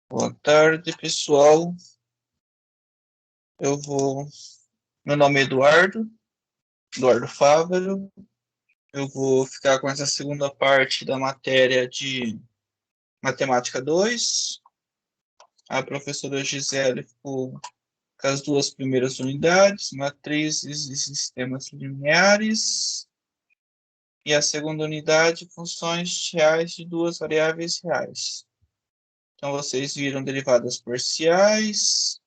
Boa tarde, pessoal. Meu nome é Eduardo Fávero. Eu vou ficar com essa segunda parte da matéria de Matemática 2. A professora Gisele ficou com as duas primeiras unidades, matrizes e sistemas lineares. E a segunda unidade, funções reais de duas variáveis reais. Então, vocês viram derivadas parciais,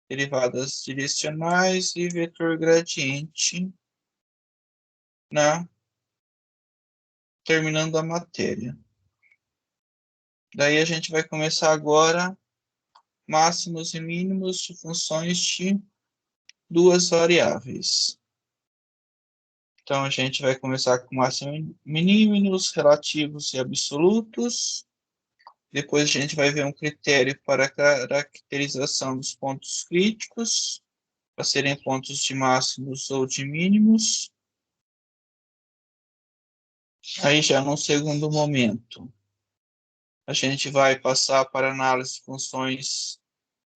derivadas direcionais e vetor gradiente terminando a matéria. Daí a gente vai começar agora máximos e mínimos de funções de duas variáveis. Então a gente vai começar com máximos e mínimos relativos e absolutos. Depois a gente vai ver um critério para a caracterização dos pontos críticos, para serem pontos de máximos ou de mínimos. Aí já num segundo momento, a gente vai passar para análise de funções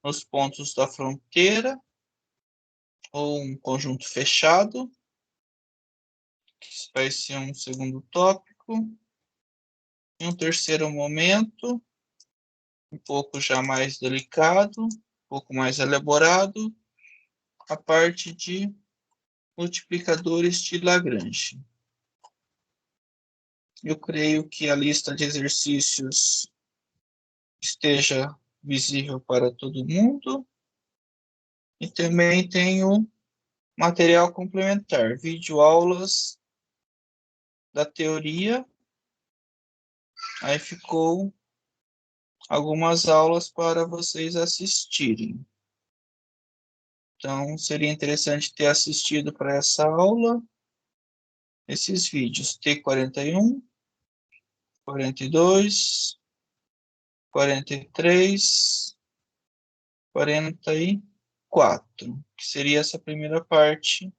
nos pontos da fronteira, ou um conjunto fechado, que vai ser um segundo tópico. Em um terceiro momento, um pouco já mais delicado, um pouco mais elaborado, a parte de multiplicadores de Lagrange. Eu creio que a lista de exercícios esteja visível para todo mundo. E também tenho material complementar, videoaulas da teoria. Aí ficou algumas aulas para vocês assistirem. Então, seria interessante ter assistido para essa aula esses vídeos T41, 42, 43, 44, que seria essa primeira parte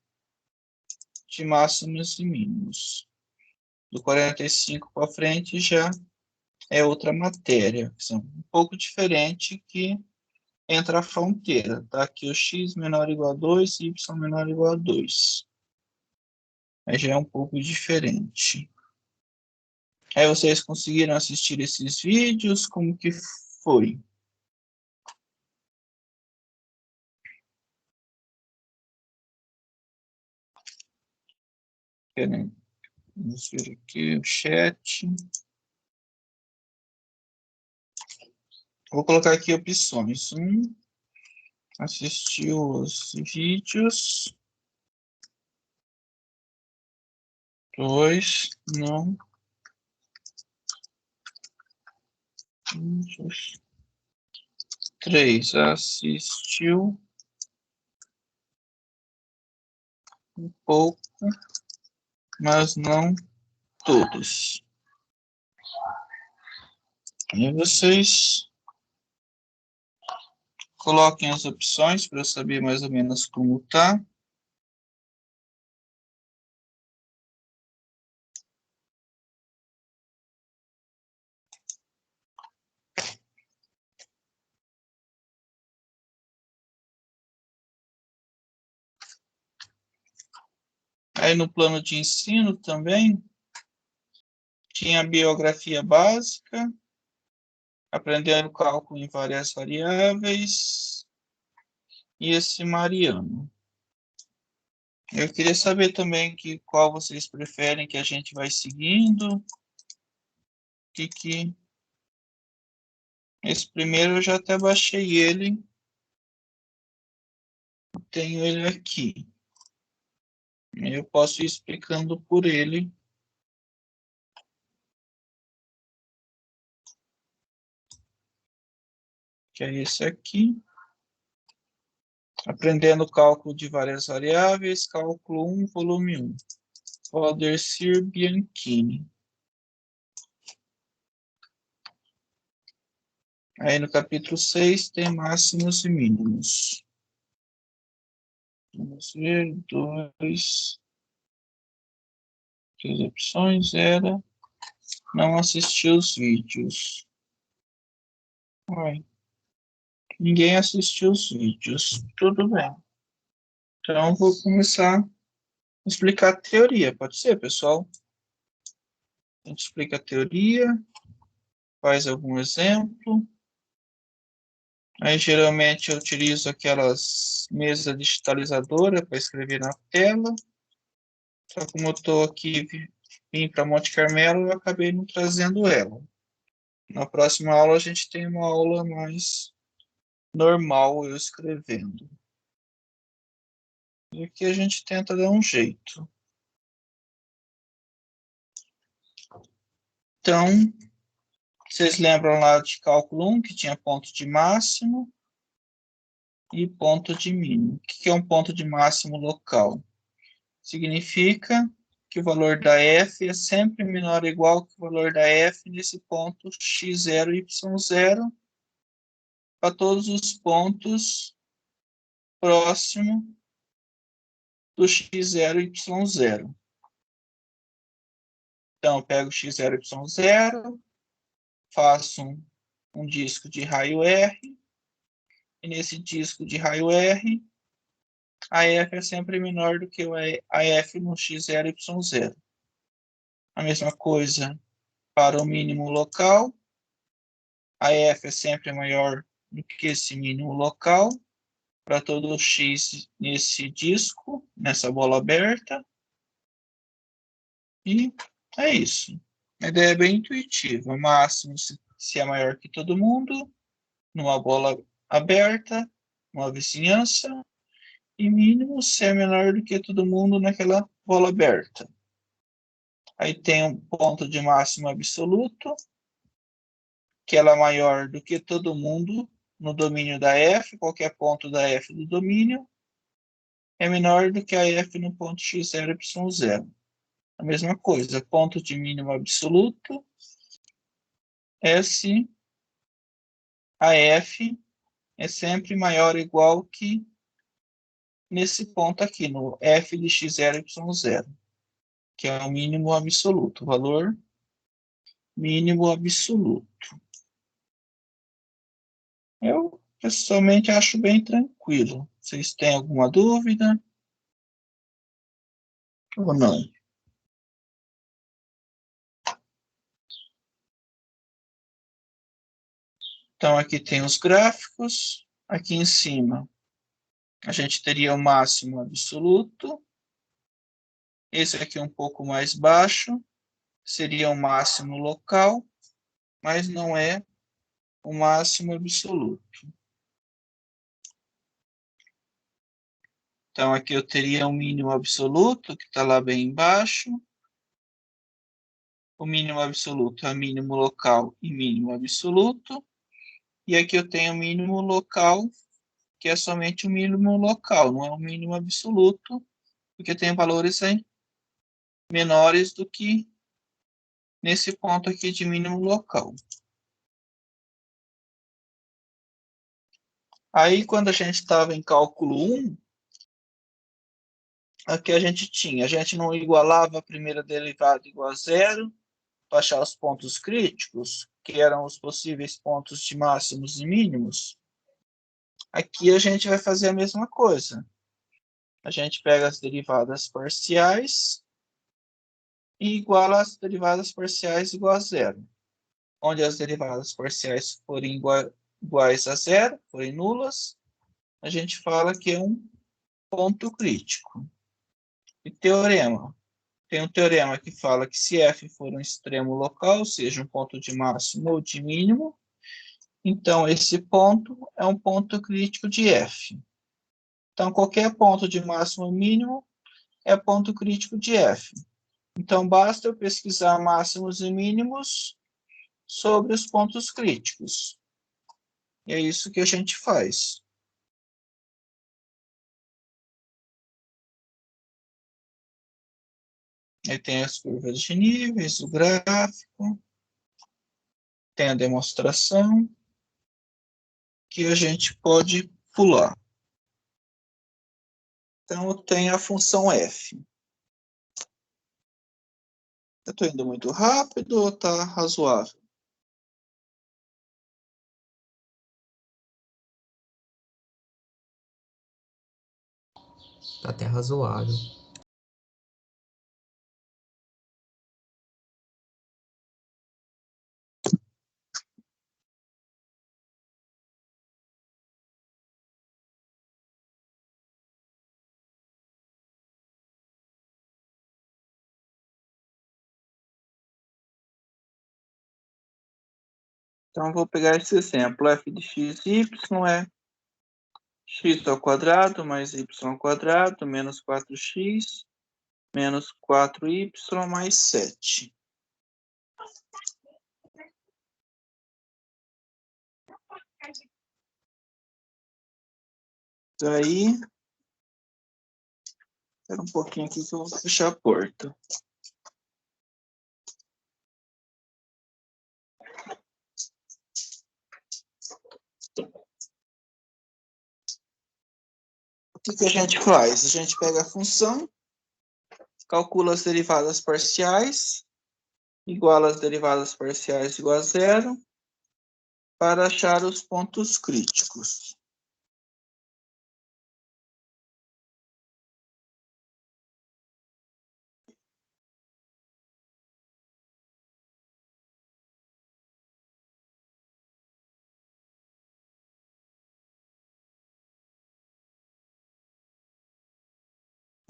de máximos e mínimos. Do 45 para frente já é outra matéria, que são um pouco diferente, que entra a fronteira. Tá aqui o x menor ou igual a 2, y menor ou igual a 2. Aí já é um pouco diferente. Aí vocês conseguiram assistir esses vídeos? Como que foi? Vamos ver aqui o chat. Vou colocar aqui opções. Assistiu os vídeos. 2, não. 3, assistiu um pouco, mas não todos. E vocês coloquem as opções para eu saber mais ou menos como tá. Aí no plano de ensino também tinha a biografia básica, aprendendo cálculo em várias variáveis, e esse Mariano. Eu queria saber também qual vocês preferem que a gente vai seguindo. Esse primeiro eu já até baixei ele, tenho ele aqui. Eu posso ir explicando por ele. Que é esse aqui. Aprendendo cálculo de várias variáveis, cálculo 1, volume 1. Valdecir Bianchini. Aí no capítulo 6 tem máximos e mínimos. Vamos ver, três opções era não assistir os vídeos. Ué, Ninguém assistiu os vídeos. Tudo bem. Então, vou começar a explicar a teoria. Pode ser, pessoal? A gente explica a teoria, faz algum exemplo. Aí, geralmente, eu utilizo aquelas mesas digitalizadoras para escrever na tela. Só como eu estou aqui, vim para Monte Carmelo, eu acabei não trazendo ela. Na próxima aula, a gente tem uma aula mais normal, eu escrevendo. E aqui a gente tenta dar um jeito. Então, vocês lembram lá de cálculo 1, que tinha ponto de máximo e ponto de mínimo. O que é um ponto de máximo local? Significa que o valor da f é sempre menor ou igual que o valor da f nesse ponto x0, y0, para todos os pontos próximos do x0, y0. Então, eu pego x0, y0, faço um disco de raio R, e nesse disco de raio R, a f é sempre menor do que a f no x0, y0. A mesma coisa para o mínimo local, a f é sempre maior do que esse mínimo local, para todo o x nesse disco, nessa bola aberta. E é isso. A ideia é bem intuitiva. O máximo se é maior que todo mundo, numa bola aberta, uma vizinhança, e mínimo se é menor do que todo mundo naquela bola aberta. Aí tem um ponto de máximo absoluto, que ela é maior do que todo mundo no domínio da f, qualquer ponto da f do domínio, é menor do que a f no ponto x0, y0. A mesma coisa, ponto de mínimo absoluto é se a f é sempre maior ou igual que nesse ponto aqui, no f de x0, y0, que é o mínimo absoluto, o valor mínimo absoluto. Eu, pessoalmente, acho bem tranquilo. Vocês têm alguma dúvida? Ou não? Então, aqui tem os gráficos. Aqui em cima, a gente teria o máximo absoluto. Esse aqui é um pouco mais baixo. Seria o máximo local, mas não é o máximo absoluto. Então, aqui eu teria o mínimo absoluto, que está lá bem embaixo. O mínimo absoluto é mínimo local e mínimo absoluto. E aqui eu tenho o mínimo local, que é somente o mínimo local, não é o mínimo absoluto, porque tem valores aí menores do que nesse ponto aqui de mínimo local. Aí, quando a gente estava em cálculo 1, aqui a gente não igualava a primeira derivada igual a zero, para achar os pontos críticos, que eram os possíveis pontos de máximos e mínimos. Aqui a gente vai fazer a mesma coisa. A gente pega as derivadas parciais e iguala as derivadas parciais igual a zero. Onde as derivadas parciais forem iguais a zero, forem nulas, a gente fala que é um ponto crítico. E teorema. Tem um teorema que fala que se f for um extremo local, seja um ponto de máximo ou de mínimo, então esse ponto é um ponto crítico de f. Então, qualquer ponto de máximo ou mínimo é ponto crítico de f. Então, basta eu pesquisar máximos e mínimos sobre os pontos críticos. E é isso que a gente faz. Aí tem as curvas de níveis, o gráfico, tem a demonstração, que a gente pode pular. Então, eu tenho a função f. Eu estou indo muito rápido ou está razoável? Tá até razoável. Então, vou pegar esse exemplo. F de x, y é x ao quadrado mais y ao quadrado menos 4x menos 4y mais 7. Daí, espera um pouquinho aqui que eu vou fechar a porta. O que a gente faz? A gente pega a função, calcula as derivadas parciais, iguala as derivadas parciais igual a zero, para achar os pontos críticos.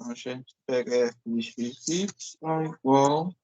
Então, a gente pega f de x, y igual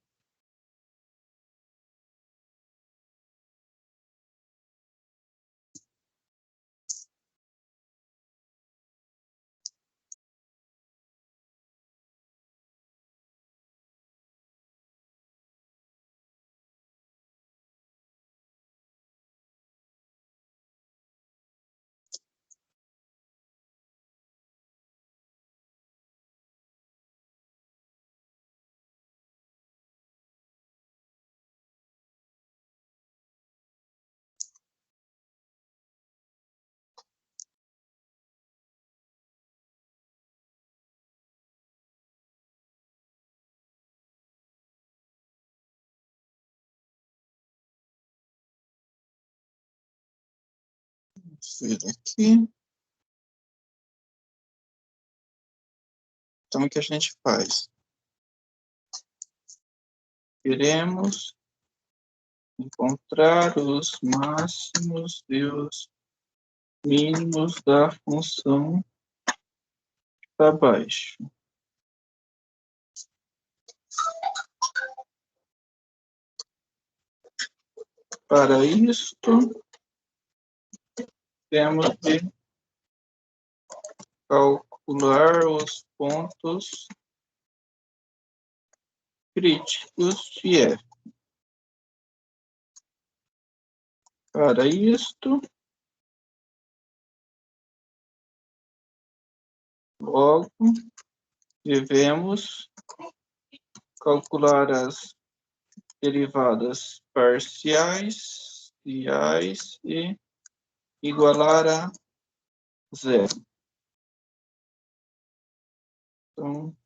isso aqui. Então, o que a gente faz? Queremos encontrar os máximos e os mínimos da função para baixo. Para isto, temos de calcular os pontos críticos de F. Para isto, logo, devemos calcular as derivadas parciais e igualar a zero. Então,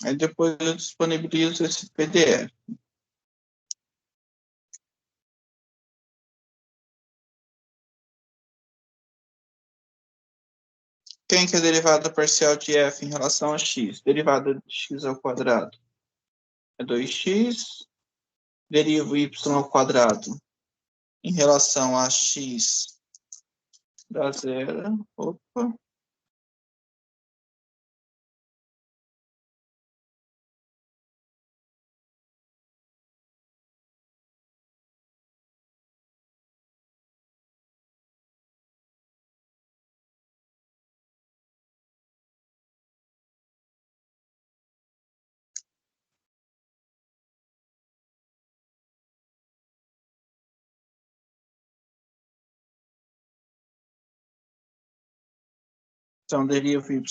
aí depois eu disponibilizo esse PDF. Quem que é a derivada parcial de f em relação a x? Derivada de x ao quadrado é 2x. Derivo y ao quadrado em relação a x dá zero. Opa. Então, derivo y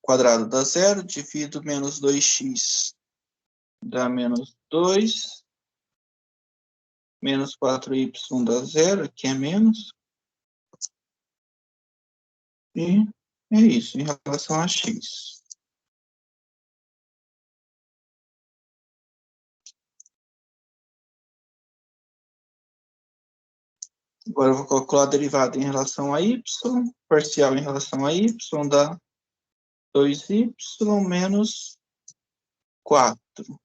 quadrado dá zero, divido menos 2x dá menos 2. Menos 4y dá zero, aqui é menos. E é isso, em relação a x. Agora eu vou calcular a derivada em relação a y, parcial em relação a y, dá 2y menos 4.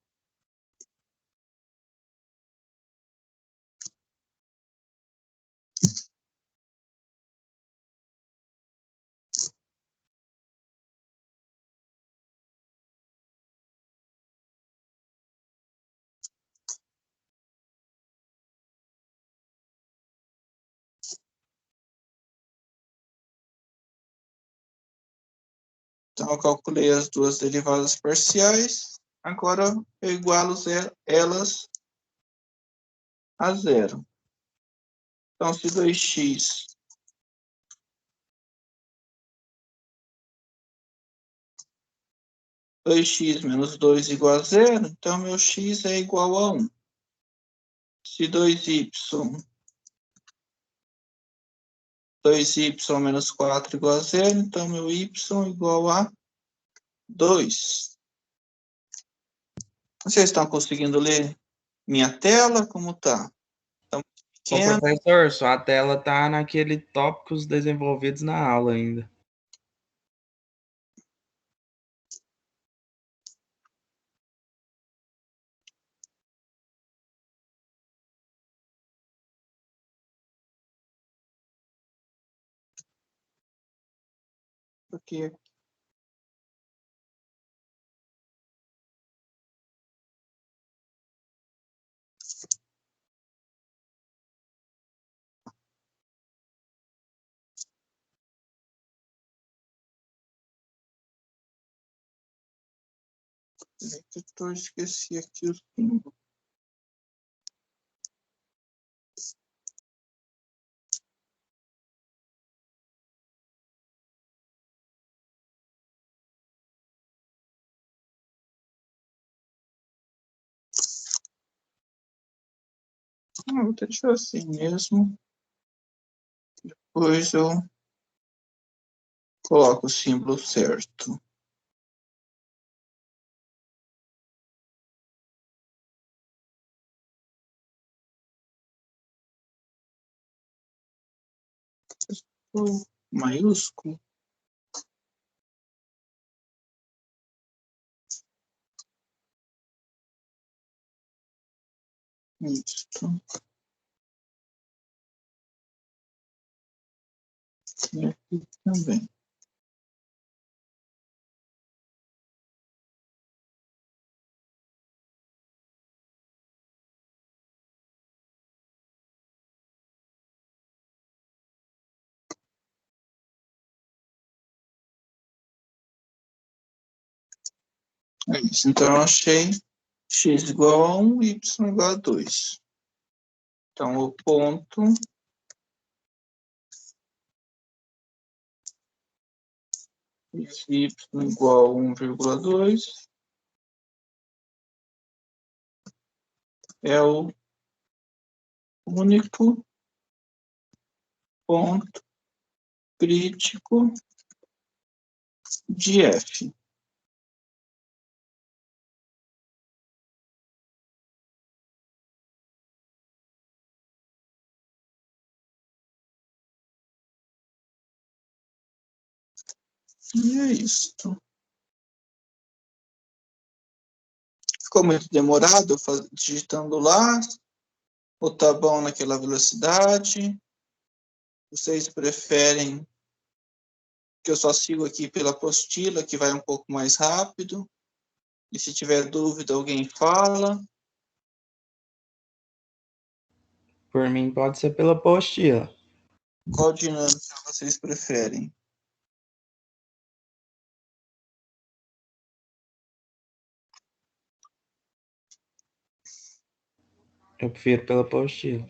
Então, eu calculei as duas derivadas parciais. Agora, eu igualo elas a zero. Então, se 2x menos 2 igual a zero, então meu x é igual a 1. Se 2y menos 4 igual a zero, então meu y igual a 2. Vocês estão conseguindo ler minha tela? Como está? Está Ô, pequeno? professor, sua tela tá naquele tópicos desenvolvidos na aula ainda. Aqui. Eu esqueci aqui o símbolo. Vou deixar assim mesmo. Depois eu coloco o símbolo certo. O maiúsculo. Isto. E aqui também. É isso. Então, eu achei x igual a 1, y igual a 2. Então, o ponto y igual a 1,2 é o único ponto crítico de f. E é isso. Ficou muito demorado digitando lá, ou tá bom naquela velocidade? Vocês preferem que eu só sigo aqui pela apostila, que vai um pouco mais rápido? E se tiver dúvida, alguém fala. Por mim, pode ser pela apostila. Qual dinâmica vocês preferem? Eu prefiro pela apostila.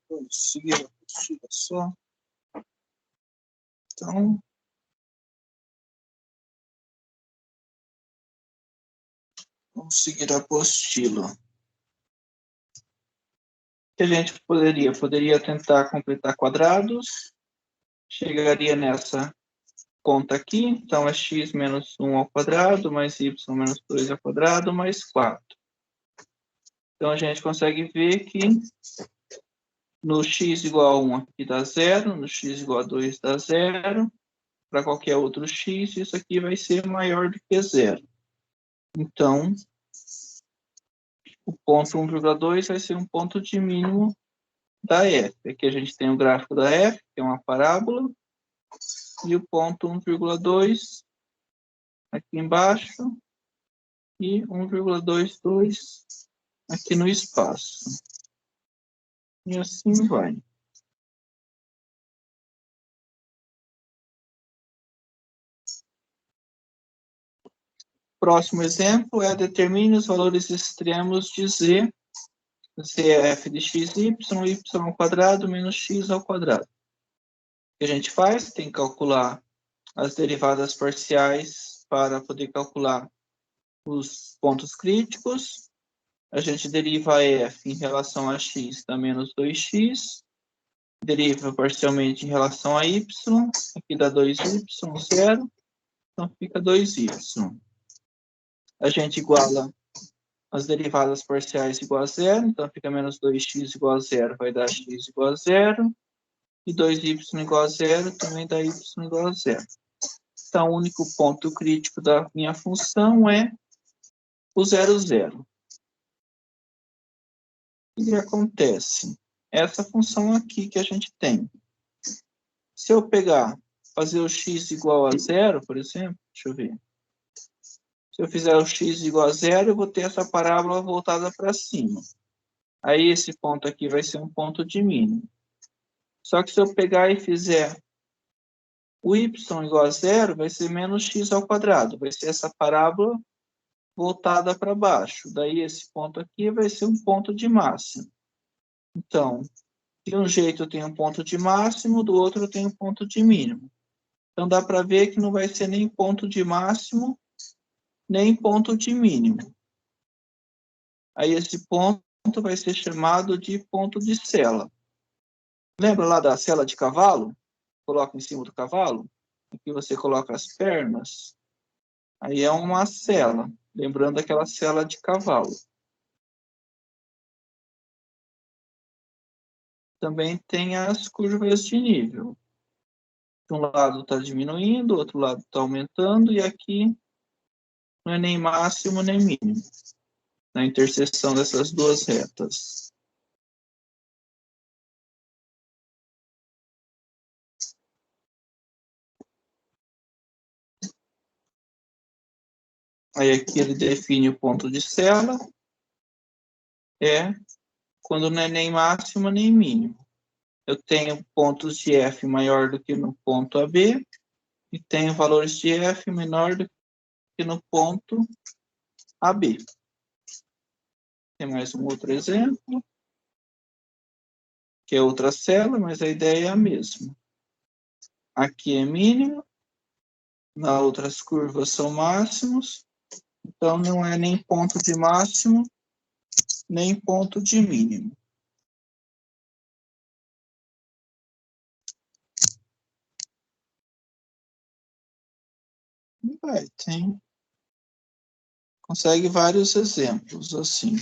Vamos seguir a apostila só. Então, vamos seguir a apostila. O que a gente poderia? Poderia tentar completar quadrados. Chegaria nessa conta aqui. Então, é x menos 1 ao quadrado, mais y menos 2 ao quadrado, mais 4. Então, a gente consegue ver que no x igual a 1 aqui dá 0, no x igual a 2 dá 0. Para qualquer outro x, isso aqui vai ser maior do que 0. Então, o ponto 1,2 vai ser um ponto de mínimo da f. Aqui a gente tem o gráfico da f, que é uma parábola, e o ponto 1,2 aqui embaixo, e 1,22 aqui no espaço. E assim vai. Próximo exemplo é determine os valores extremos de z. Z é f de x, y ao quadrado menos x ao quadrado. O que a gente faz? Tem que calcular as derivadas parciais para poder calcular os pontos críticos. A gente deriva f em relação a x, dá menos 2x. Deriva parcialmente em relação a y. Aqui dá 2y, 0. Então fica 2y. A gente iguala as derivadas parciais igual a 0. Então fica menos 2x igual a 0, vai dar x igual a 0. E 2y igual a 0 também dá y igual a 0. Então, o único ponto crítico da minha função é o 0, 0. O que acontece? Essa função aqui que a gente tem. Se eu pegar, fazer o x igual a 0, por exemplo, deixa eu ver. Se eu fizer o x igual a 0, eu vou ter essa parábola voltada para cima. Aí esse ponto aqui vai ser um ponto de mínimo. Só que se eu pegar e fizer o y igual a 0, vai ser menos x ao quadrado. Vai ser essa parábola voltada para baixo. Daí esse ponto aqui vai ser um ponto de máximo. Então, de um jeito eu tenho um ponto de máximo, do outro eu tenho um ponto de mínimo. Então dá para ver que não vai ser nem ponto de máximo, nem ponto de mínimo. Aí esse ponto vai ser chamado de ponto de sela. Lembra lá da sela de cavalo? Coloca em cima do cavalo. Aqui você coloca as pernas. Aí é uma sela. Lembrando aquela sela de cavalo. Também tem as curvas de nível. De um lado está diminuindo, do outro lado está aumentando, e aqui não é nem máximo nem mínimo, na interseção dessas duas retas. Aí aqui ele define o ponto de sela, é quando não é nem máximo nem mínimo. Eu tenho pontos de f maior do que no ponto AB, e tenho valores de f menor do que no ponto AB. Tem mais um outro exemplo, que é outra célula, mas a ideia é a mesma. Aqui é mínimo, nas outras curvas são máximos, então não é nem ponto de máximo, nem ponto de mínimo. Vai, tem. Consegue vários exemplos assim.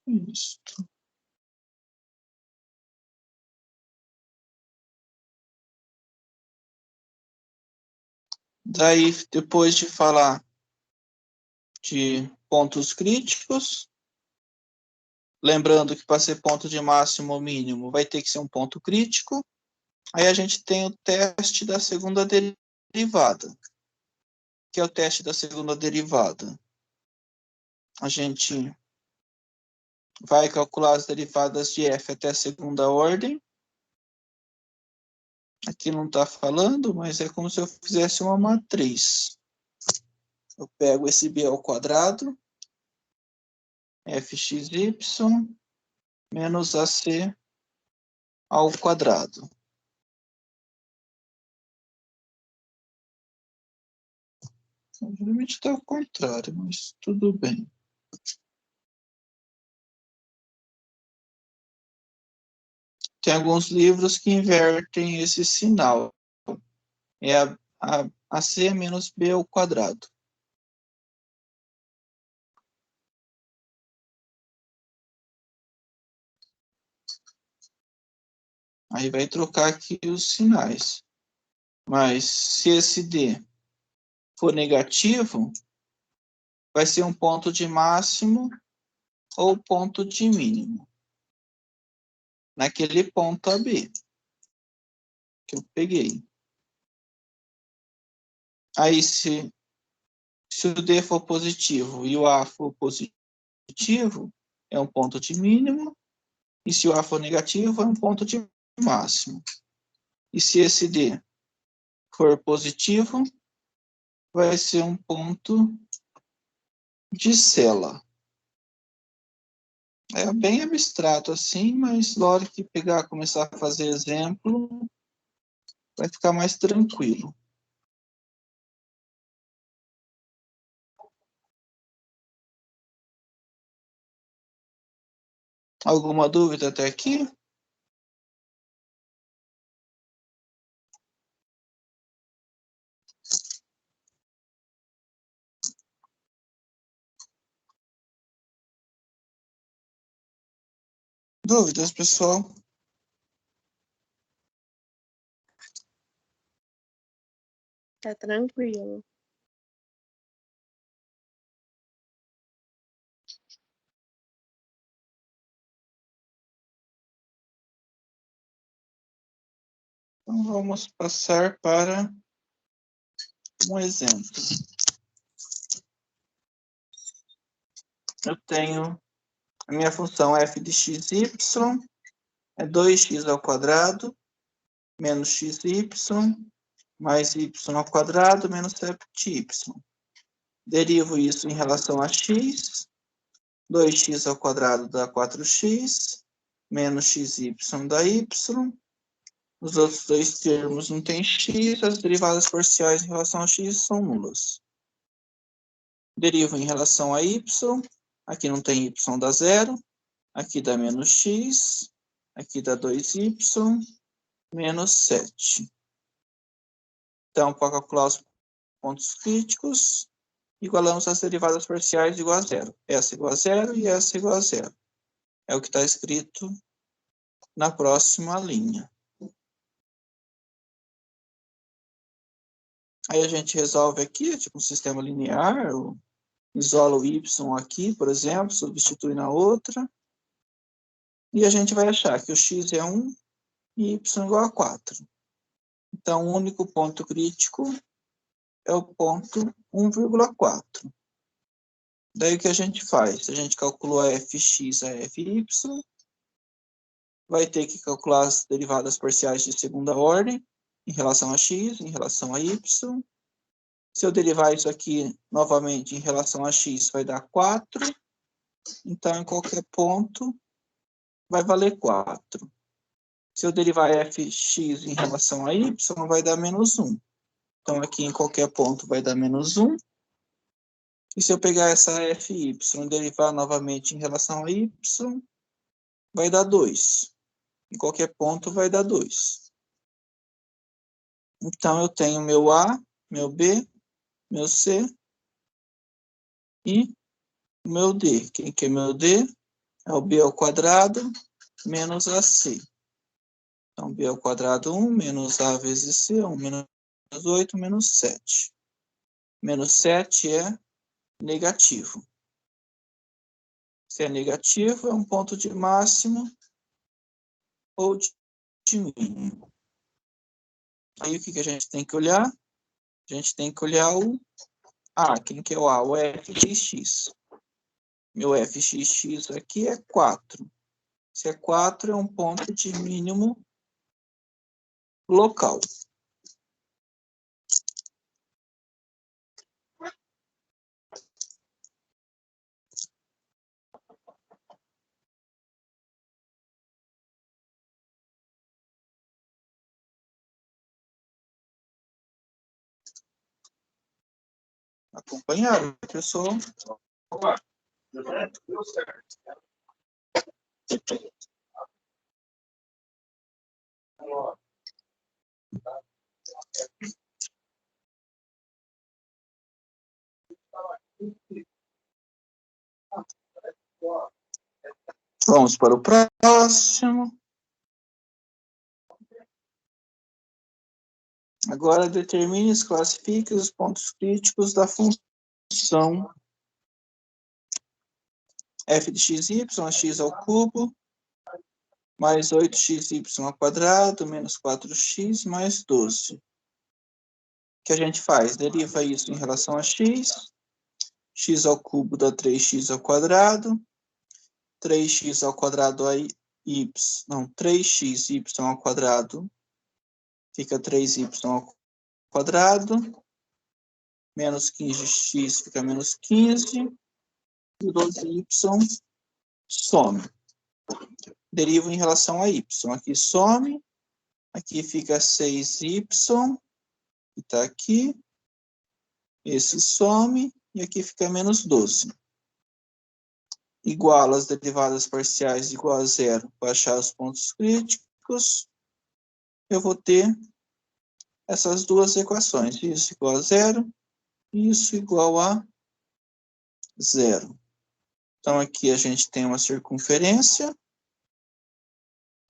Isso. Daí, depois de falar de pontos críticos, lembrando que para ser ponto de máximo ou mínimo vai ter que ser um ponto crítico. Aí a gente tem o teste da segunda derivada. O que é o teste da segunda derivada? A gente vai calcular as derivadas de f até a segunda ordem. Aqui não está falando, mas é como se eu fizesse uma matriz. Eu pego esse b ao quadrado, fxy, menos ac ao quadrado. Obviamente está ao contrário, mas tudo bem. Tem alguns livros que invertem esse sinal. É AC menos B ao quadrado. Aí vai trocar aqui os sinais. Mas se esse D for negativo, vai ser um ponto de máximo ou ponto de mínimo. Naquele ponto AB que eu peguei. Aí se o D for positivo e o A for positivo, é um ponto de mínimo. E se o A for negativo, é um ponto de máximo. E se esse D for positivo, vai ser um ponto de cela. É bem abstrato assim, mas na hora que pegar, começar a fazer exemplo, vai ficar mais tranquilo. Alguma dúvida até aqui? Dúvidas, pessoal? Tá tranquilo. Então, vamos passar para um exemplo. Eu tenho a minha função f de xy é 2x ao quadrado menos xy mais y ao quadrado menos 7y. Derivo isso em relação a x. 2x ao quadrado dá 4x, menos xy dá y. Os outros dois termos não tem x, as derivadas parciais em relação a x são nulas. Derivo em relação a y, aqui não tem y, dá zero. Aqui dá menos x, aqui dá 2y, menos 7. Então, para calcular os pontos críticos, igualamos as derivadas parciais igual a zero. Essa igual a zero e essa igual a zero. É o que está escrito na próxima linha. Aí a gente resolve aqui, tipo um sistema linear, isola o y aqui, por exemplo, substitui na outra. E a gente vai achar que o x é 1 e y igual a 4. Então, o único ponto crítico é o ponto 1,4. Daí o que a gente faz? A gente calculou a fx, a fy, vai ter que calcular as derivadas parciais de segunda ordem, em relação a x, em relação a y. Se eu derivar isso aqui novamente em relação a x, vai dar 4. Então, em qualquer ponto, vai valer 4. Se eu derivar fx em relação a y, vai dar menos 1. Então, aqui em qualquer ponto vai dar menos 1. E se eu pegar essa fy e derivar novamente em relação a y, vai dar 2. Em qualquer ponto vai dar 2. Então, eu tenho meu A, meu B, meu C e meu D. Quem que é meu D? É o B ao quadrado menos AC. Então, B ao quadrado 1 menos A vezes C, 1 menos 8 menos 7. Menos 7 é negativo. Se é negativo, é um ponto de máximo ou de mínimo. Aí o que a gente tem que olhar? A gente tem que olhar o A. Quem que é o A? O fxx. Meu fxx aqui é 4. Se é 4, é um ponto de mínimo local. Acompanharam, pessoal? Deu certo. Vamos para o próximo. Agora determine e classifique os pontos críticos da função f de x, y, x ao cubo, mais 8xy ao quadrado, menos 4x, mais 12. O que a gente faz? Deriva isso em relação a x. X ao cubo dá 3x ao quadrado. 3x ao quadrado a y, não, 3xy ao quadrado fica 3y ao quadrado, menos 15x fica menos 15, e 12y some. Derivo em relação a y, aqui some, aqui fica 6y, que está aqui, esse some, e aqui fica menos 12. Igual as derivadas parciais igual a zero, para achar os pontos críticos, eu vou ter essas duas equações, isso igual a zero, isso igual a zero. Então, aqui a gente tem uma circunferência,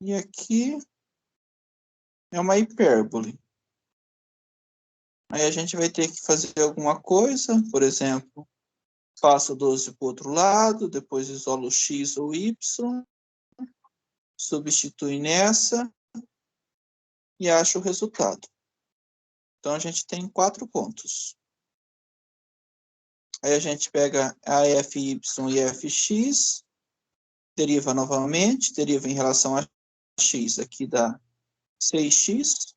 e aqui é uma hipérbole. Aí a gente vai ter que fazer alguma coisa, por exemplo, passo 12 para o outro lado, depois isolo x ou y, substitui nessa e acho o resultado. Então, a gente tem 4 pontos. Aí a gente pega a fy e fx, deriva novamente, deriva em relação a x, aqui dá 6x,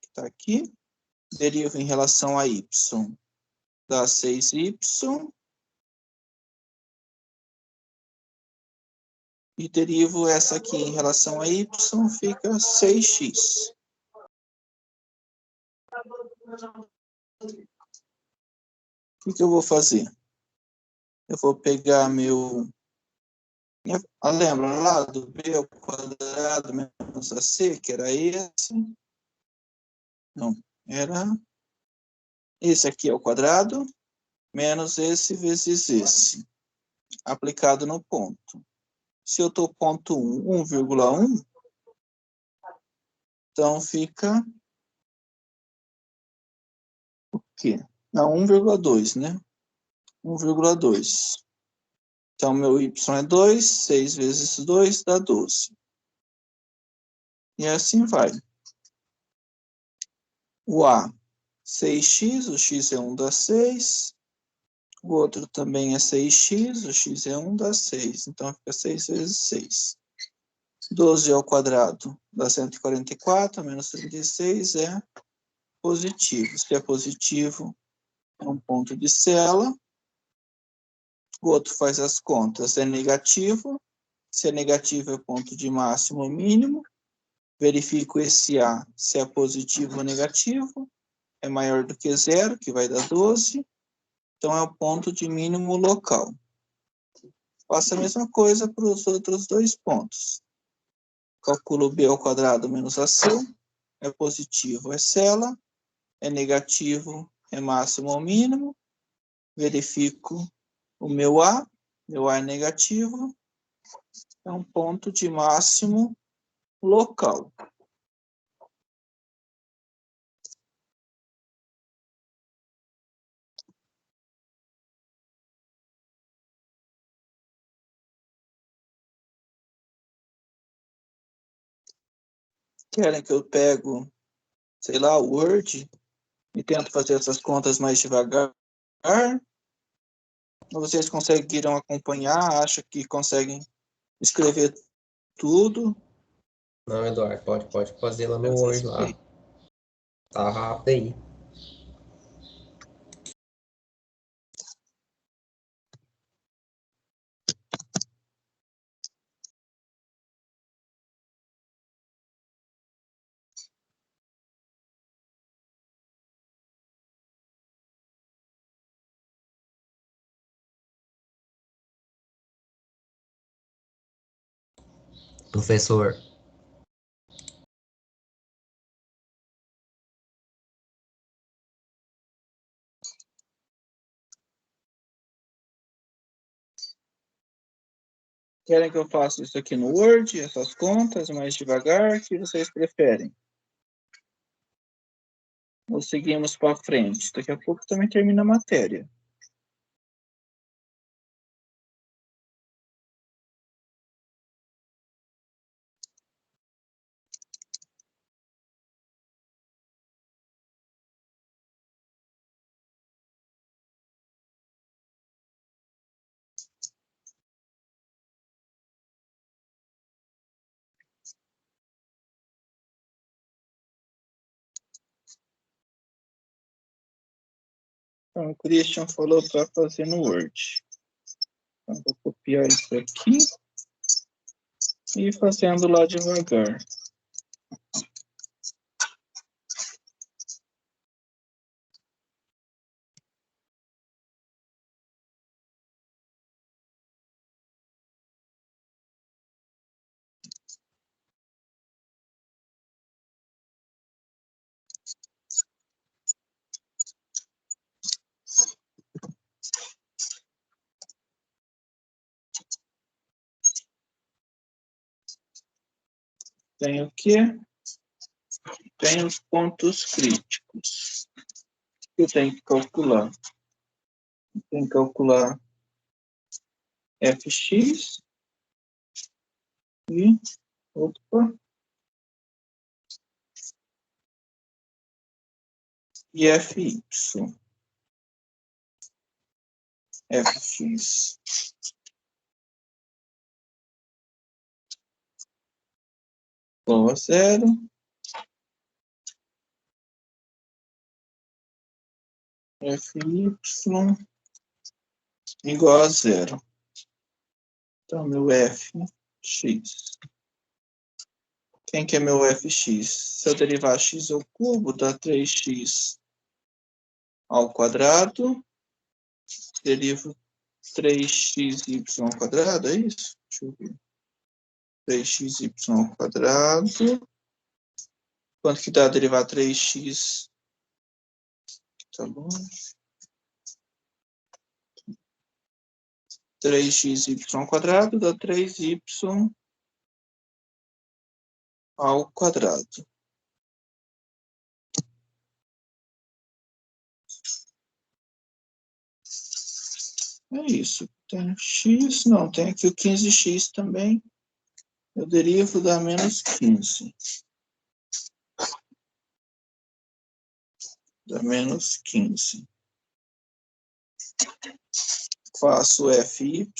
que está aqui, deriva em relação a y, dá 6y, e derivo essa aqui em relação a y, fica 6x. O que eu vou fazer? Eu vou pegar meu... Lembra lá do b ao quadrado menos ac, que era esse? Não, era esse aqui ao quadrado, menos esse vezes esse, aplicado no ponto. Se eu estou ponto 1, 1,1, então fica o quê? Não, 1,2, né? 1,2. Então, meu y é 2, 6 vezes 2 dá 12. E assim vai. O A, 6x, o x é 1 dá 6. O outro também é 6x, o x é 1 dá 6. Então, fica 6 vezes 6. 12 ao quadrado dá 144, menos 36 é positivo. Se é positivo, é um ponto de cela. O outro faz as contas, é negativo. Se é negativo, é ponto de máximo ou mínimo. Verifico esse A, se é positivo ou negativo. É maior do que zero, que vai dar 12. Então, é o ponto de mínimo local. Faço a mesma coisa para os outros 2 pontos. Calculo b ao quadrado menos ac. É positivo, é cela. É negativo, é máximo ou mínimo. Verifico o meu A. Meu A é negativo. É um ponto de máximo local. Querem que eu pego, sei lá, o Word e tento fazer essas contas mais devagar? Ou vocês conseguiram acompanhar? Acham que conseguem escrever tudo? Não, Eduardo, pode fazer lá no Word lá. Tá rápido aí. Professor, Querem que eu faça isso aqui no Word, essas contas, mais devagar? O que vocês preferem? Ou seguimos para frente? Daqui a pouco também termina a matéria. Então, o Christian falou para fazer no Word. Então, vou copiar isso aqui e ir fazendo lá devagar. Tem o quê? Tem os pontos críticos que eu tenho que calcular. Tem que calcular fx e fy. Fx igual a 0. Fy igual a 0. Então, meu fx. Quem que é meu fx? Se eu derivar x ao cubo, dá 3x ao quadrado. Derivo 3xy ao quadrado, é isso? Deixa eu ver. 3xy ao quadrado. Quanto que dá derivar 3x? Tá bom. 3xy ao quadrado dá 3y ao quadrado. É isso. Tem x, não, tem aqui o 15x também. Eu derivo dá menos 15. Dá menos 15. Faço fy.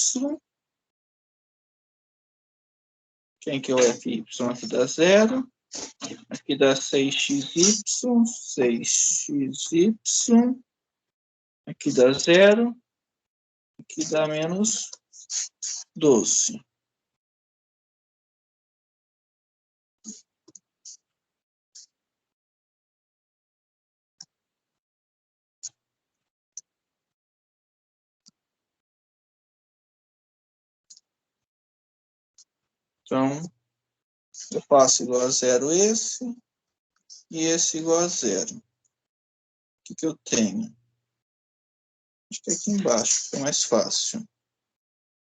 Quem que é o fy? Aqui dá 0. Aqui dá 6xy. 6xy. Aqui dá 0. Aqui dá menos 12. Então, eu faço igual a 0 esse, e esse igual a 0. O que eu tenho? Acho que aqui embaixo, é mais fácil.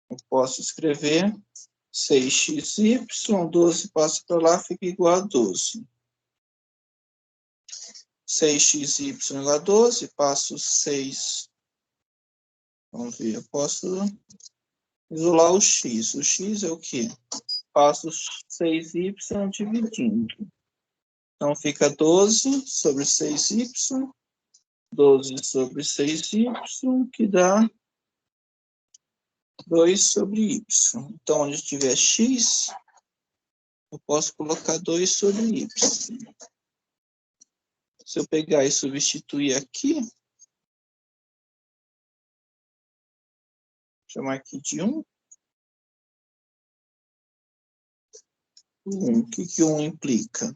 Eu posso escrever 6xy, 12 passa para lá, fica igual a 12. 6xy igual a 12, passo 6. Vamos ver, eu posso isolar o x. O x é o quê? Passo 6y dividindo. Então, fica 12 sobre 6y, 12 sobre 6y, que dá 2 sobre y. Então, onde tiver x, eu posso colocar 2 sobre y. Se eu pegar e substituir aqui, chamar aqui de 1. O que que 1 implica?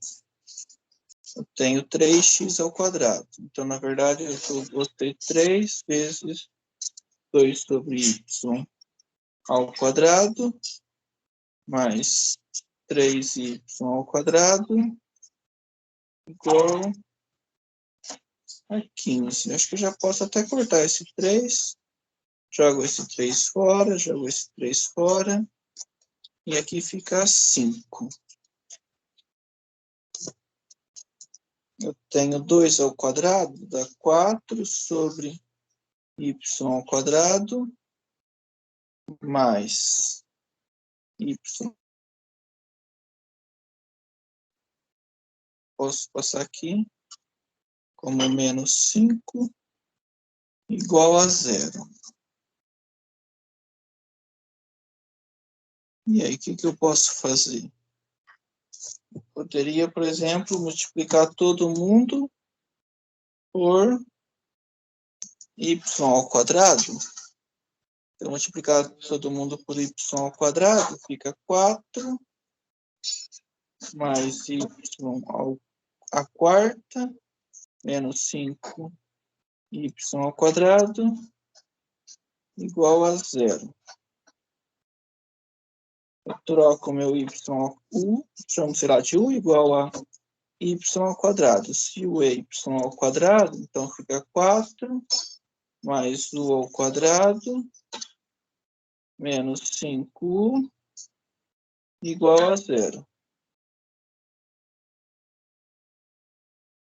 Eu tenho 3x ao quadrado. Então, na verdade, eu vou ter 3 vezes 2 sobre y ao quadrado, mais 3y ao quadrado, igual a 15. Acho que eu já posso até cortar esse 3. Jogo esse 3 fora, jogo esse 3 fora. E aqui fica 5. Eu tenho 2 ao quadrado, dá 4 sobre y ao quadrado, mais y. Posso passar aqui como menos 5 igual a 0. E aí, o que eu posso fazer? Eu poderia, por exemplo, multiplicar todo mundo por y ao quadrado. Então, multiplicar todo mundo por y ao quadrado fica 4 mais y à quarta menos 5 y ao quadrado igual a 0. Eu troco meu y chamo, será de u igual a y ao quadrado. Se u é y ao quadrado, então fica 4 mais u ao quadrado menos 5u igual a 0.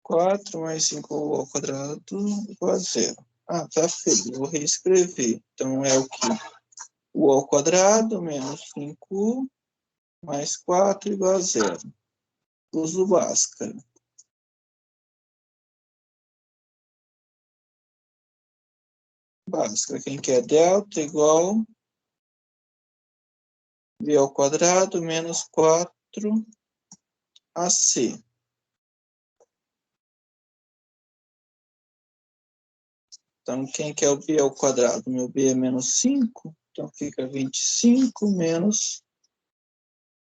4 mais 5u ao quadrado igual a 0. Ah, tá feio. Vou reescrever. Então, é o que? U ao quadrado menos 5u mais 4 igual a 0. Uso Bhaskara. Bhaskara, quem quer delta igual b ao quadrado menos 4ac. Então, quem quer o b ao quadrado? Meu b é menos 5, então fica 25 menos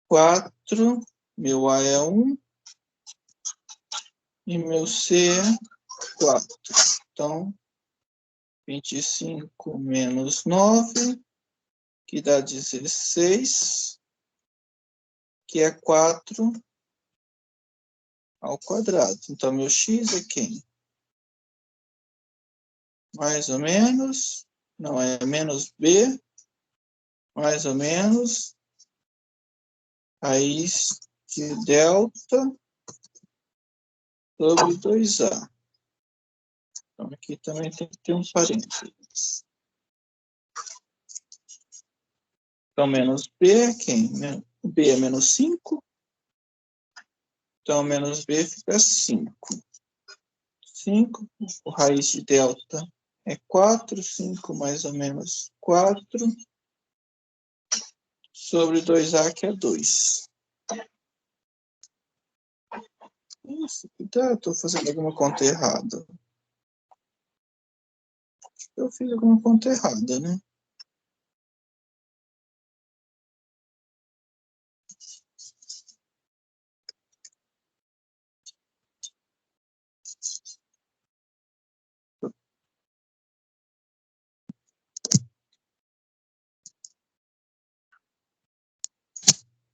4, meu a é 1 e meu c é 4. Então, 25 menos 9, que dá 16, que é 4 ao quadrado. Então, meu x é quem? Mais ou menos, não, é menos b, mais ou menos, raiz de delta sobre 2a. Então, aqui também tem que ter um parênteses. Então, menos b é quem? B é menos 5. Então, menos b fica 5. 5, o raiz de delta é 4, 5 mais ou menos 4, sobre 2a, que é 2. Isso, cuidado, estou fazendo alguma conta errada. Eu fiz alguma conta errada, né? Vou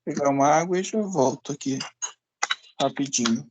pegar uma água e já volto aqui rapidinho.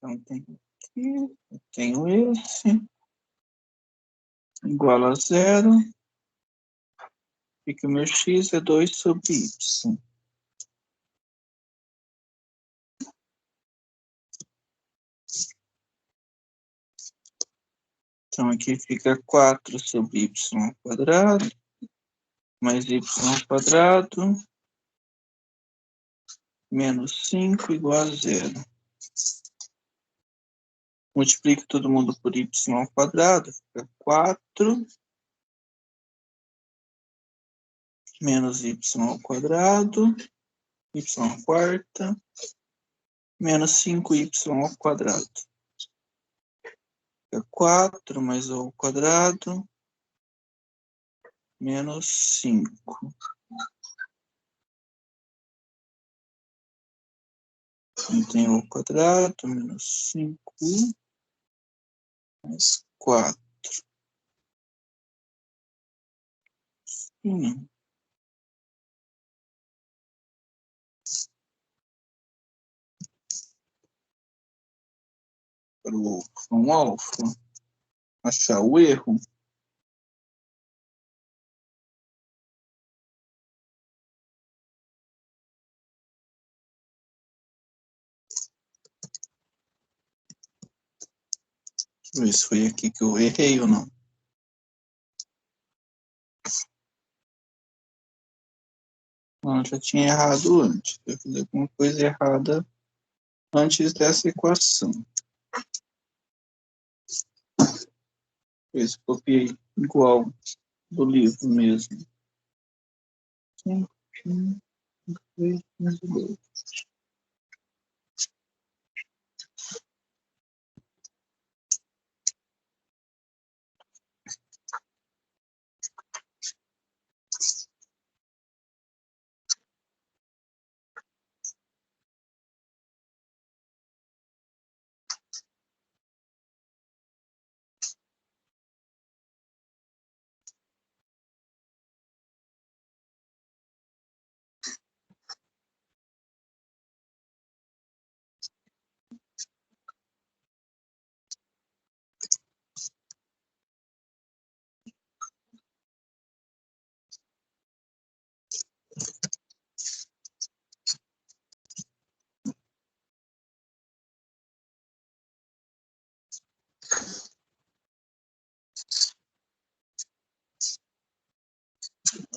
Então, tenho aqui, eu tenho esse, igual a 0. E que o meu x é 2 sobre y. Então, aqui fica 4 sobre y ao quadrado, mais y ao quadrado, menos 5 igual a 0. Multiplico todo mundo por y ao quadrado, fica 4 menos y ao quadrado, y à quarta, menos 5y ao quadrado. Fica 4 mais o ao quadrado, menos 5. Então, tem o ao quadrado, menos 5, mais 4. Para o alfa, achar o erro. Deixa eu ver se foi aqui que eu errei ou não. Não, já tinha errado antes. Eu fiz alguma coisa errada antes dessa equação. Eu copiei igual do livro mesmo. 5, 3, 2.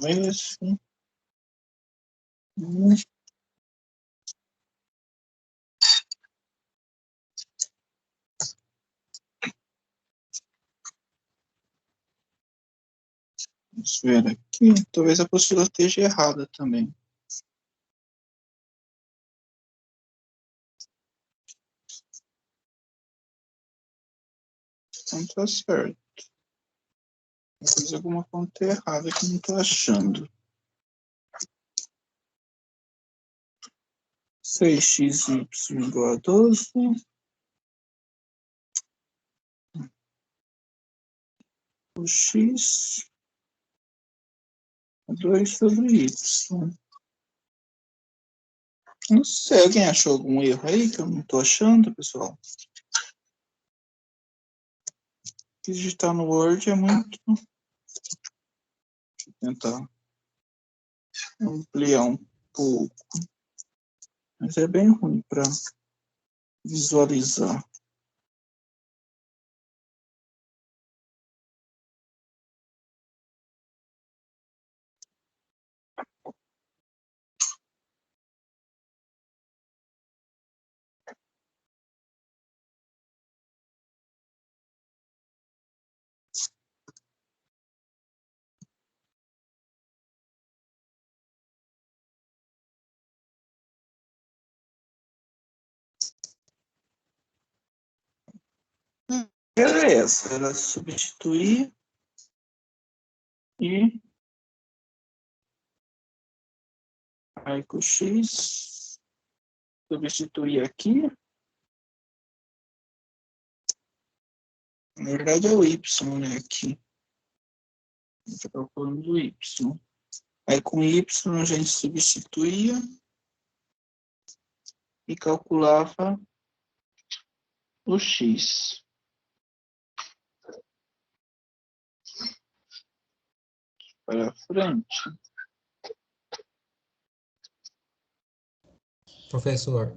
Isso. Vamos ver aqui. Talvez a apostila esteja errada também. Não tá certo. Vou fazer alguma conta errada que não estou achando. 6xy igual a 12. O x é 2 sobre y. Não sei, alguém achou algum erro aí que eu não estou achando, pessoal? Digitar no Word é muito... Deixa eu tentar ampliar um pouco. Mas é bem ruim para visualizar. Era essa, era substituir e aí com x, substituir aqui. Na verdade é o y, né, aqui. Estou calculando o y. Aí com y a gente substituía e calculava o x. para frente. Professor,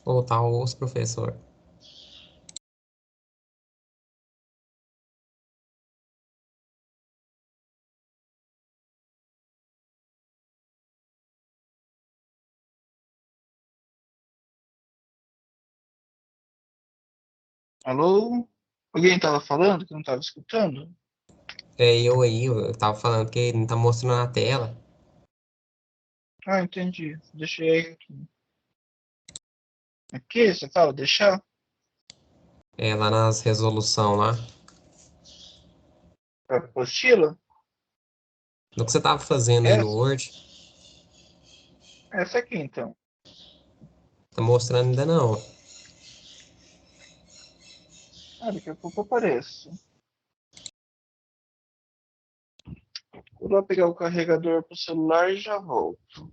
voltar ao osso, professor. Alô? Alguém estava falando que não estava escutando? É eu aí, eu tava falando que não tá mostrando na tela. Ah, entendi. Deixei aqui. Aqui, você fala deixar? É lá nas resolução lá. A apostila? No que você tava fazendo aí no Essa? Word, Essa aqui, então. tá mostrando ainda não. Ah, daqui a pouco aparece. Vou lá pegar o carregador pro celular e já volto.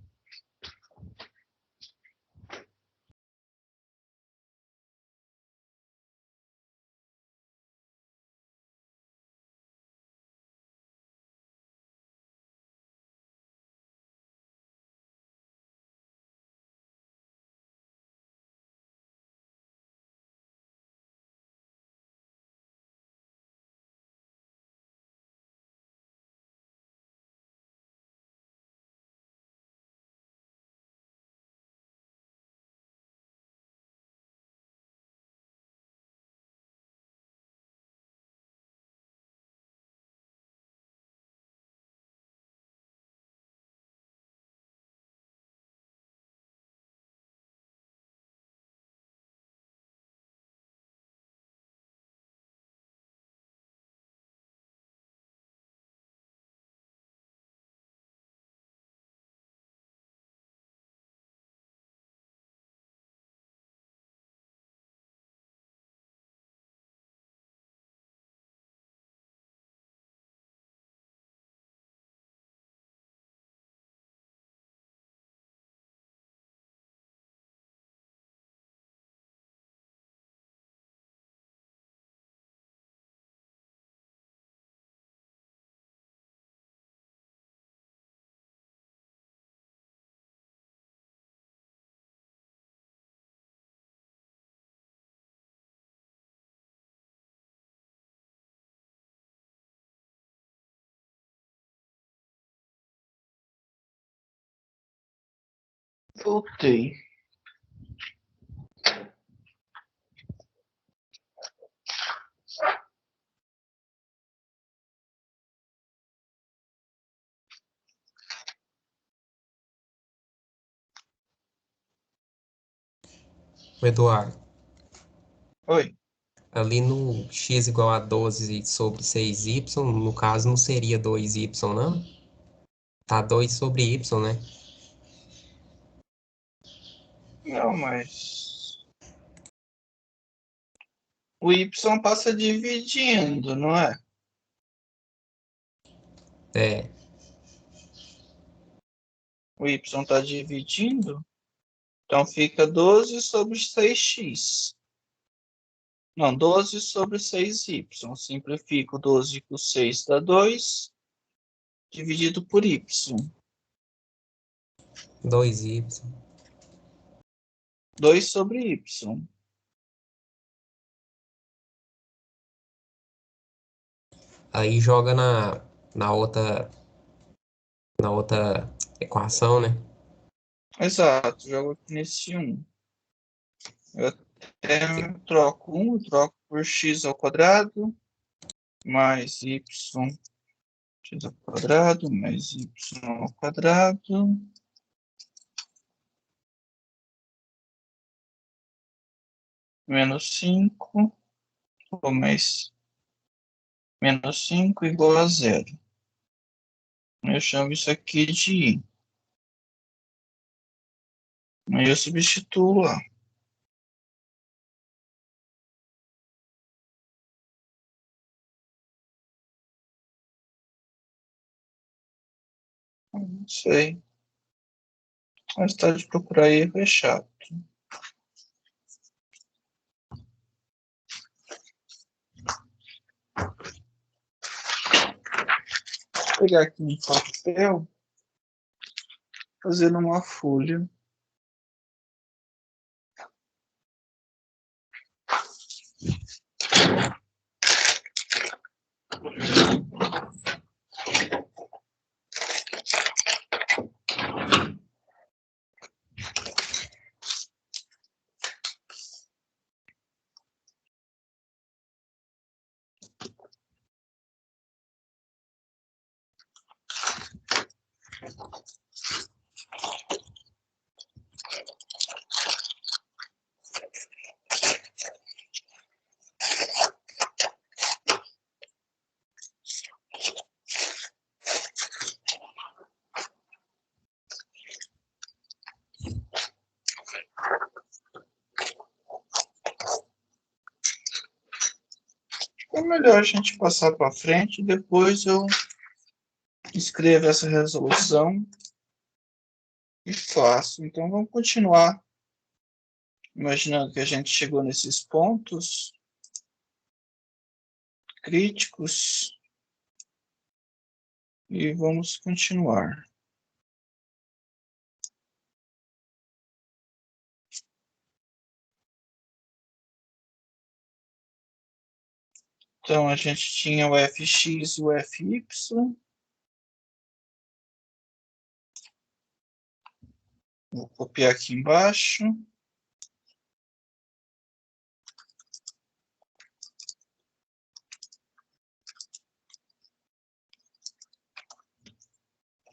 Voltei. O Eduardo, Oi. ali no x igual a 12 sobre 6y, no caso não seria 2y, não? Tá 2 sobre y, né? Não, mas o Y passa dividindo, não é? É, O Y está dividindo, então fica 12 sobre 6x. Não, 12 sobre 6y. Simplifico 12 com 6 dá 2, dividido por y. 2y. 2 sobre y. Aí joga na outra equação, né? Exato, jogo aqui nesse 1. Eu até troco 1, troco por x ao quadrado, mais y, x ao quadrado, mais y ao quadrado, menos 5, ou mais menos 5 igual a zero. Eu chamo isso aqui de i. Aí eu substituo lá. Não sei. A vontade de procurar erro é chato. pegar aqui um papel, fazer uma folha. É melhor a gente passar para frente, depois eu escrevo essa resolução e faço. Então, vamos continuar. Imaginando que a gente chegou nesses pontos críticos e vamos continuar. Então, a gente tinha o fx e o fy. Vou copiar aqui embaixo.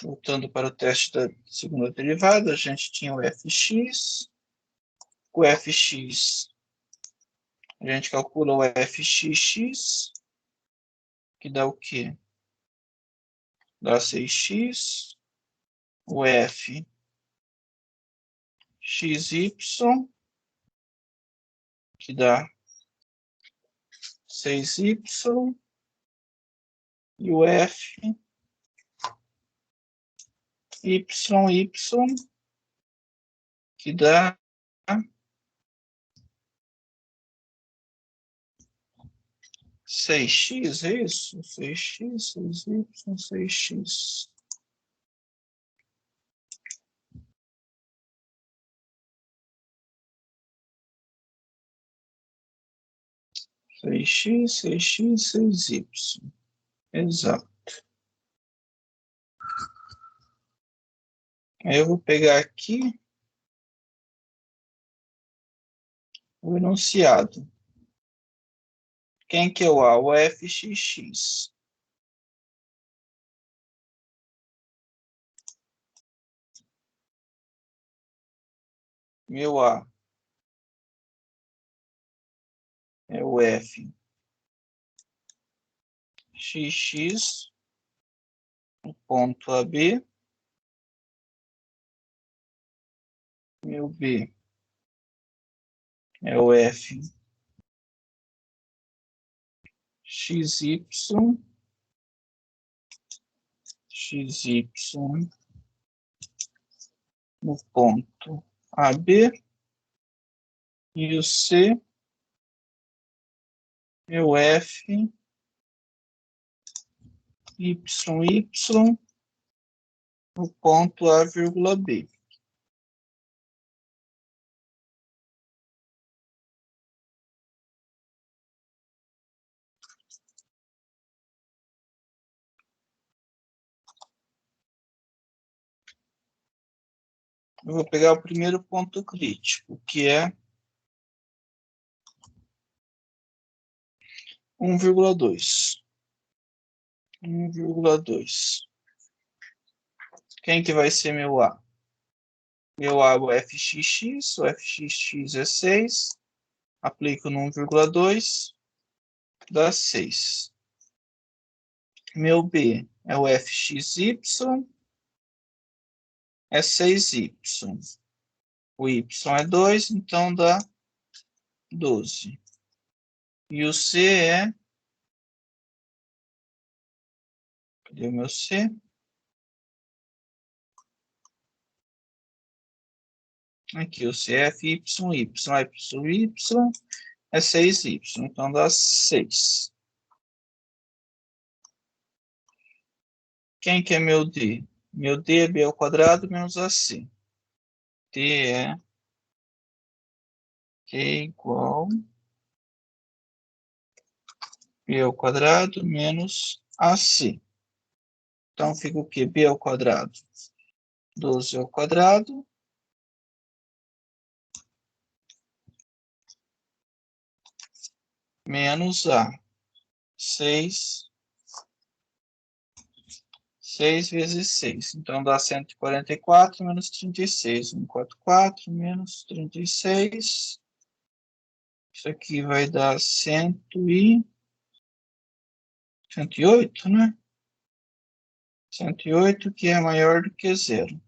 Voltando para o teste da segunda derivada, a gente tinha o fx. O fx, a gente calcula o fxx, que dá o quê? Dá 6x. O f xy, que dá 6y, e o f y, que dá 6x, é isso? 6x, 6y, 6x. Seis x, 6x, 6y. Exato. Aí eu vou pegar aqui o enunciado. Quem que é o A? O fxx. Meu A é o f xx, o ponto AB. Meu B é o f xy, no ponto AB. E o C é o f y, no ponto A, vírgula B. Eu vou pegar o primeiro ponto crítico, que é 1,2. 1,2. Quem que vai ser meu A? Meu A é o fxx, o fxx é 6. Aplico no 1,2, dá 6. Meu B é o fxy, é 6y. O y é 2, então dá 12. E o C é... Cadê o meu C? Aqui, o C é fy, y é 6y, então dá 6. Quem que é meu D? Meu D é B ao quadrado menos AC. D é Q igual B ao quadrado menos AC. Então, fica o quê? B ao quadrado. 12 ao quadrado. Menos A. 6. 6 vezes 6. Então, dá 144 menos 36. 144 menos 36. Isso aqui vai dar 108, né? 108, que é maior do que zero.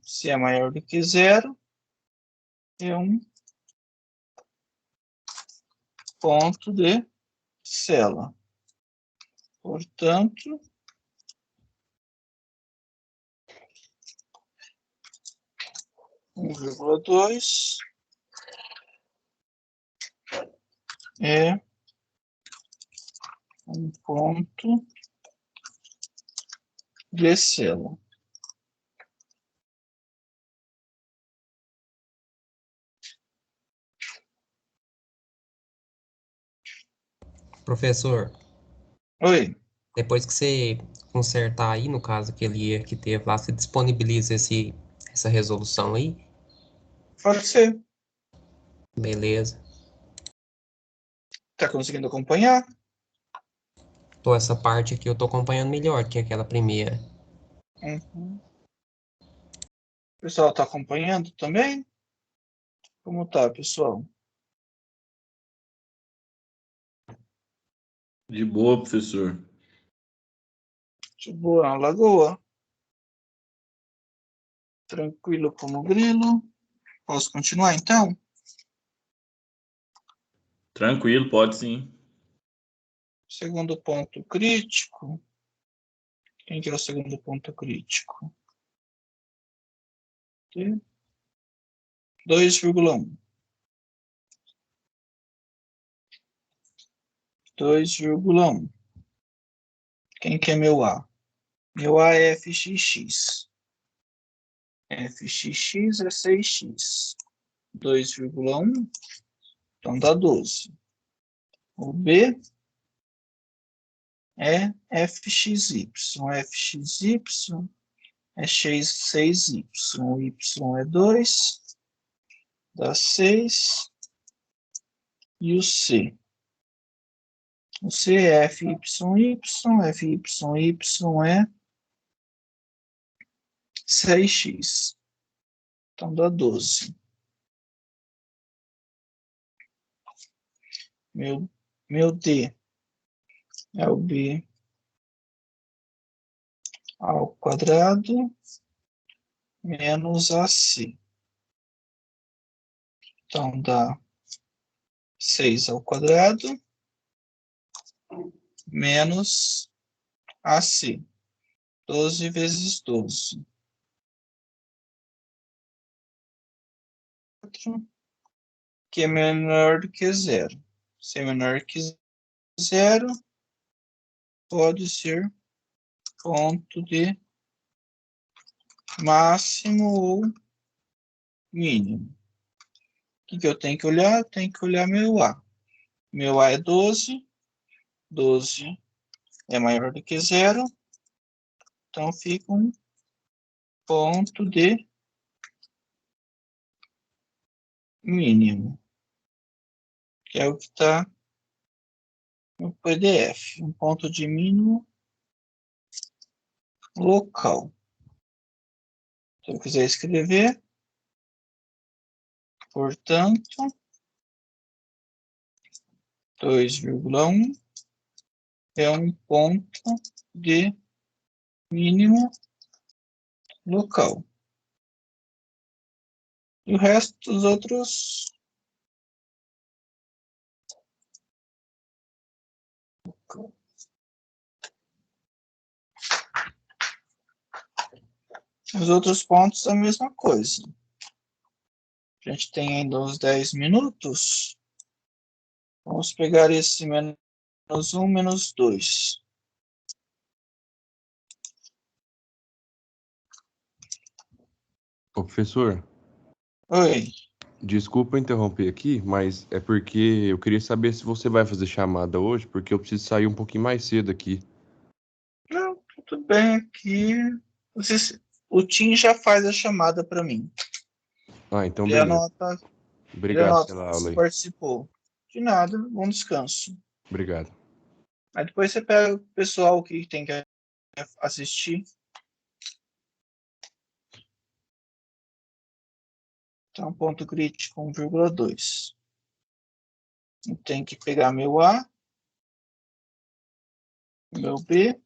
Se é maior do que zero, é um ponto de célula. Portanto, 1,2 é um ponto de célula. Professor, Oi, depois que você consertar aí, no caso, aquele erro que teve lá, você disponibiliza essa resolução aí? pode ser. Beleza. Tá conseguindo acompanhar? Então, essa parte aqui eu tô acompanhando melhor que aquela primeira. Uhum. O pessoal tá acompanhando também? Como tá, pessoal? De boa, professor. De boa, na lagoa. Tranquilo como grilo. Posso continuar, então? Tranquilo, pode sim. Segundo ponto crítico. Quem que é o segundo ponto crítico? 2,1. 2,1. Quem que é meu A? Meu A é fxx. Fxx é 6x. 2,1. Então dá 12. O B é fxy. Fxy é 6y. O y é 2. Dá 6. E o C? O C é fyi. Fyi é 6x. Então dá 12. Meu D é o B ao quadrado menos AC. Então dá 6 ao quadrado menos AC. 12 vezes 12. Que é menor do que zero. Se é menor que zero, pode ser ponto de máximo ou mínimo. O que eu tenho que olhar? Tenho que olhar meu A. Meu A é 12. 12 é maior do que zero. Então fica um ponto de mínimo. Que é o que está no PDF. Um ponto de mínimo local. Se eu quiser escrever, portanto, 2,1 é um ponto de mínimo local. E o resto dos outros pontos a mesma coisa. A gente tem ainda uns 10 minutos. Vamos pegar esse menos 1, menos 2. Ô, professor, Oi. desculpa interromper aqui, mas é porque eu queria saber se você vai fazer chamada hoje, porque eu preciso sair um pouquinho mais cedo aqui. Não, tudo bem aqui. O Tim já faz a chamada para mim. Ah, então Ele beleza. anota, ele Obrigado anota pela que aula você aí. participou. De nada, bom descanso. Obrigado. Aí depois você pega o pessoal que tem que assistir. Então, ponto crítico 1,2. Eu tenho que pegar meu A, meu B,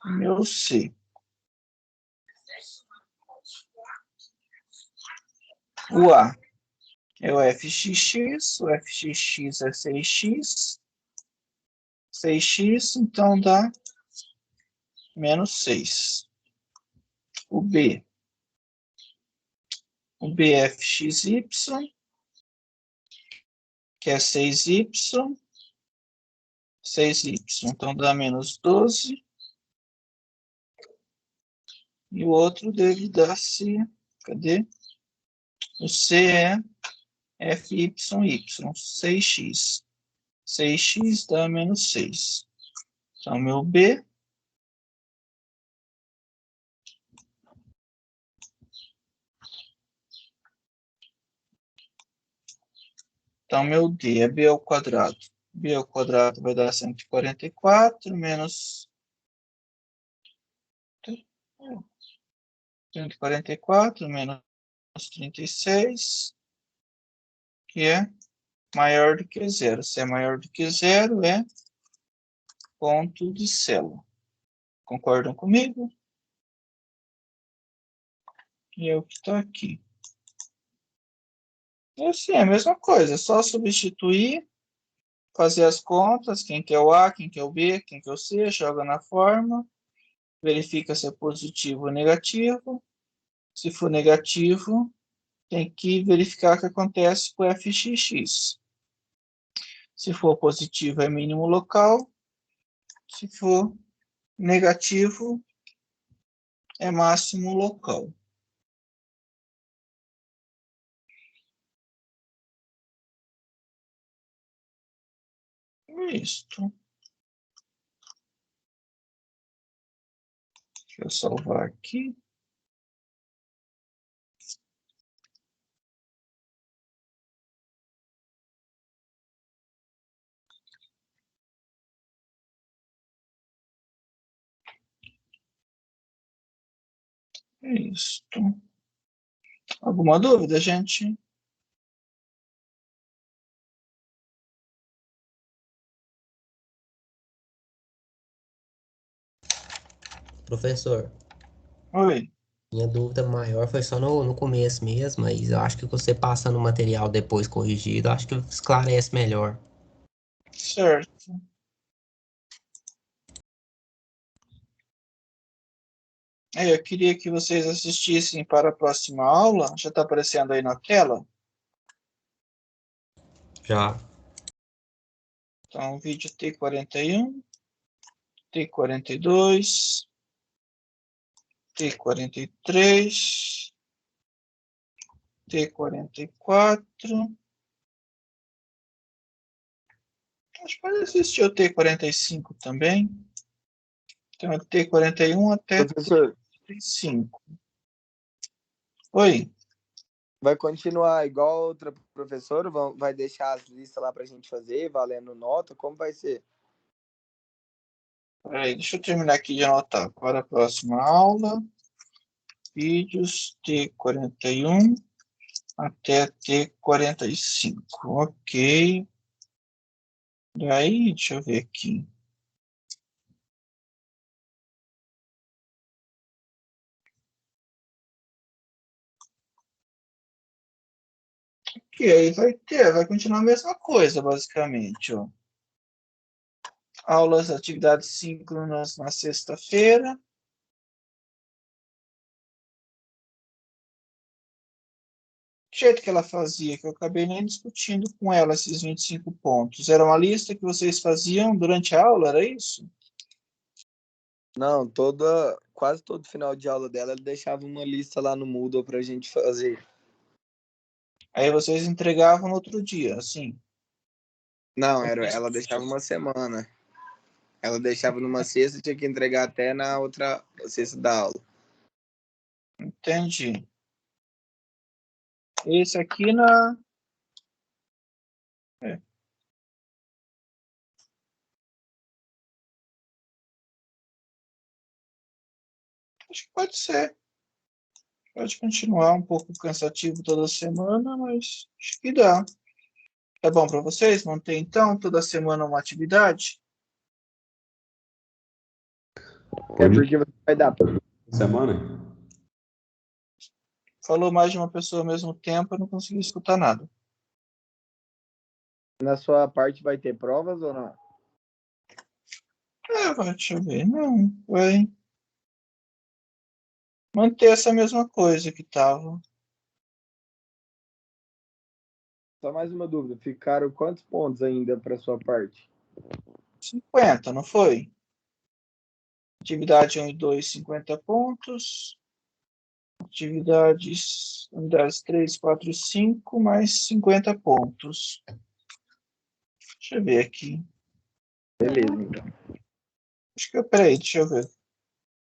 meu C. O A é o fxx, o fxx é 6x. 6x, então dá menos 6. O B é fxy, que é 6y. 6y, então dá menos 12. E o outro dele dá C. Cadê? O C é FYY, 6x. 6x dá menos 6. Então, meu B então, meu D é B ao quadrado. B ao quadrado vai dar 144 menos 144 menos 36, que é maior do que zero. Se é maior do que zero, é ponto de célula. Concordam comigo? E é o que está aqui. É assim, é a mesma coisa, é só substituir, fazer as contas, quem que é o A, quem que é o B, quem que é o C, joga na forma, verifica se é positivo ou negativo. Se for negativo, tem que verificar o que acontece com o fxx. Se for positivo, é mínimo local. Se for negativo, é máximo local. Isto. Deixa eu salvar aqui. Isto. Alguma dúvida, gente? Professor, Oi. minha dúvida maior foi só no começo mesmo, mas eu acho que você passando o material depois corrigido, acho que esclarece melhor. Certo. Eu queria que vocês assistissem para a próxima aula. Já está aparecendo aí na tela? Já. Então, vídeo T41, T42, T43, T44. Acho que pode assistir o T45 também. Então, é T41 até Professor, T45. Oi. vai continuar igual a outra professora? Vai deixar as listas lá para a gente fazer, valendo nota? Como vai ser? Peraí, deixa eu terminar aqui de anotar. Para a próxima aula, vídeos T41 até T45. Ok. Daí, deixa eu ver aqui. Que aí vai continuar a mesma coisa, basicamente, ó. Aulas, atividades síncronas na sexta-feira. Do jeito que ela fazia, que eu acabei nem discutindo com ela esses 25 pontos. Era uma lista que vocês faziam durante a aula, era isso? Não, quase todo final de aula dela, ela deixava uma lista lá no Moodle pra gente fazer. Aí vocês entregavam no outro dia, assim. Não, ela deixava uma semana. Ela deixava numa sexta e tinha que entregar até na outra sexta da aula. Entendi. Esse aqui na... É. Acho que pode ser. Pode continuar um pouco cansativo toda semana, mas acho que dá. Tá bom para vocês? Manter então toda semana uma atividade? É porque você vai dar. Semana? Falou mais de uma pessoa ao mesmo tempo, eu não consegui escutar nada. Na sua parte vai ter provas ou não? Deixa eu ver. Não, vai manter essa mesma coisa que tava. Só mais uma dúvida. Ficaram quantos pontos ainda para sua parte? 50, não foi? Atividade 1 e 2, 50 pontos. Unidades 3, 4 e 5, mais 50 pontos. Deixa eu ver aqui. Beleza, então. Acho que peraí, deixa eu ver.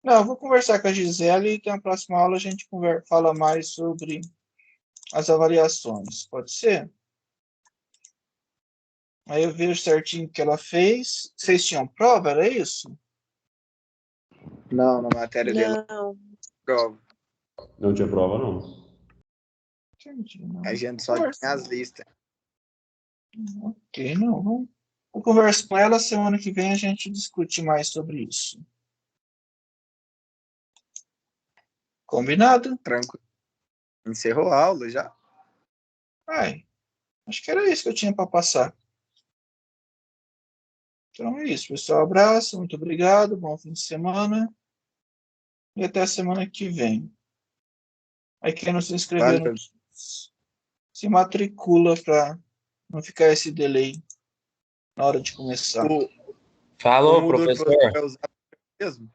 Não, eu vou conversar com a Gisele e na próxima aula a gente fala mais sobre as avaliações. Pode ser? Aí eu vejo certinho o que ela fez. Vocês tinham prova, era isso? Não, na matéria dela, Não. prova. Não tinha prova, não. Entendi, não. A gente só tinha as listas. Ok, não. Eu converso com ela, semana que vem a gente discute mais sobre isso. Combinado? Tranquilo. Encerrou a aula já? Ai, acho que era isso que eu tinha para passar. Então é isso, pessoal. Abraço, muito obrigado, bom fim de semana. E até a semana que vem. Aí quem não se inscreveu, Valeu. se matricula para não ficar esse delay na hora de começar. O Falou, Moodle que professor. você vai usar mesmo?